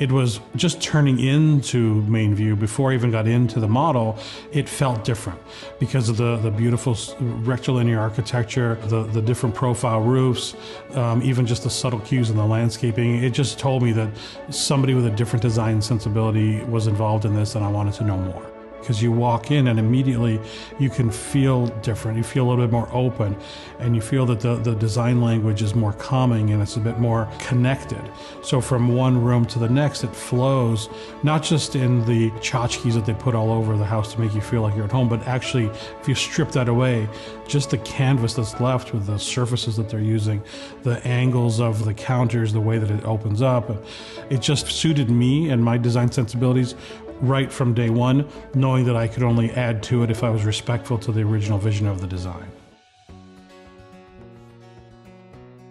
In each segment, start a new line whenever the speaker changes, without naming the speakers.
It was just turning into MainVue before I even got into the model. It felt different because of the beautiful rectilinear architecture, the different profile roofs, even just the subtle cues in the landscaping. It just told me that somebody with a different design sensibility was involved in this, and I wanted to know more. Because you walk in and immediately you can feel different. You feel a little bit more open, and you feel that the design language is more calming and it's a bit more connected. So from one room to the next, it flows, not just in the tchotchkes that they put all over the house to make you feel like you're at home, but actually, if you strip that away, just the canvas that's left with the surfaces that they're using, the angles of the counters, the way that it opens up, it just suited me and my design sensibilities right from day one, knowing that I could only add to it if I was respectful to the original vision of the design.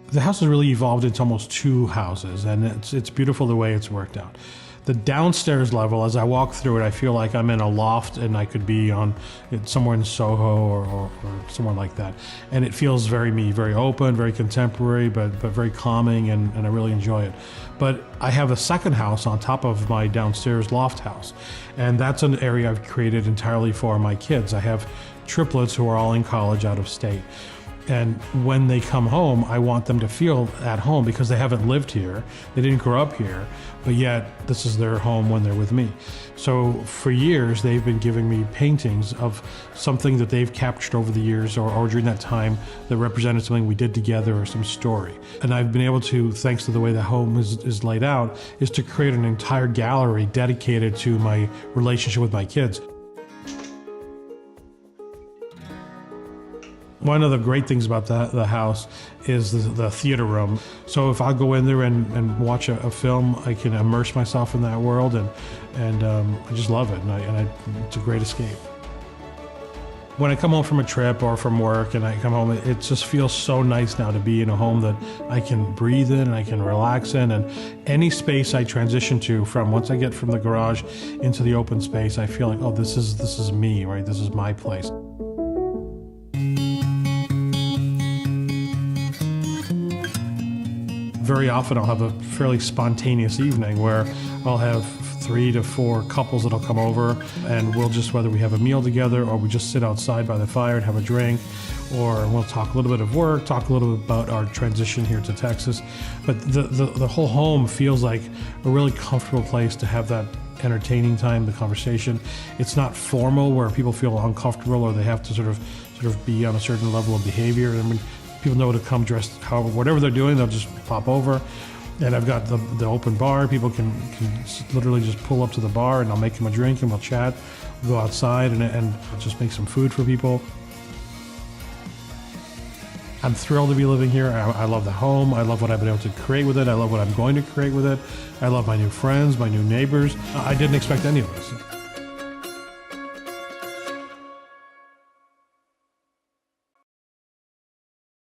The house has really evolved into almost two houses, and it's beautiful the way it's worked out. The downstairs level, as I walk through it, I feel like I'm in a loft and I could be on somewhere in Soho or somewhere like that. And it feels very me, very open, very contemporary, but very calming, and I really enjoy it. But I have a second house on top of my downstairs loft house, and that's an area I've created entirely for my kids. I have triplets who are all in college out of state. And when they come home, I want them to feel at home because they haven't lived here. They didn't grow up here, but yet this is their home when they're with me. So for years, they've been giving me paintings of something that they've captured over the years or during that time that represented something we did together or some story. And I've been able to, thanks to the way the home is laid out, is to create an entire gallery dedicated to my relationship with my kids. One of the great things about the house is the theater room. So if I go in there and watch a film, I can immerse myself in that world, and I just love it, and it's a great escape. When I come home from a trip or from work and I come home, it just feels so nice now to be in a home that I can breathe in and I can relax in, and any space I transition to from once I get from the garage into the open space, I feel like, oh, this is me, right? This is my place. Very often I'll have a fairly spontaneous evening where I'll have 3 to 4 couples that'll come over, and we'll just, whether we have a meal together or we just sit outside by the fire and have a drink, or we'll talk a little bit of work, talk a little bit about our transition here to Texas. But the whole home feels like a really comfortable place to have that entertaining time, the conversation. It's not formal where people feel uncomfortable or they have to sort of be on a certain level of behavior. I mean, people know to come dressed however, whatever they're doing, they'll just pop over. And I've got the open bar. People can literally just pull up to the bar and I'll make them a drink and we'll chat, we'll go outside and just make some food for people. I'm thrilled to be living here. I love the home. I love what I've been able to create with it. I love what I'm going to create with it. I love my new friends, my new neighbors. I didn't expect any of this.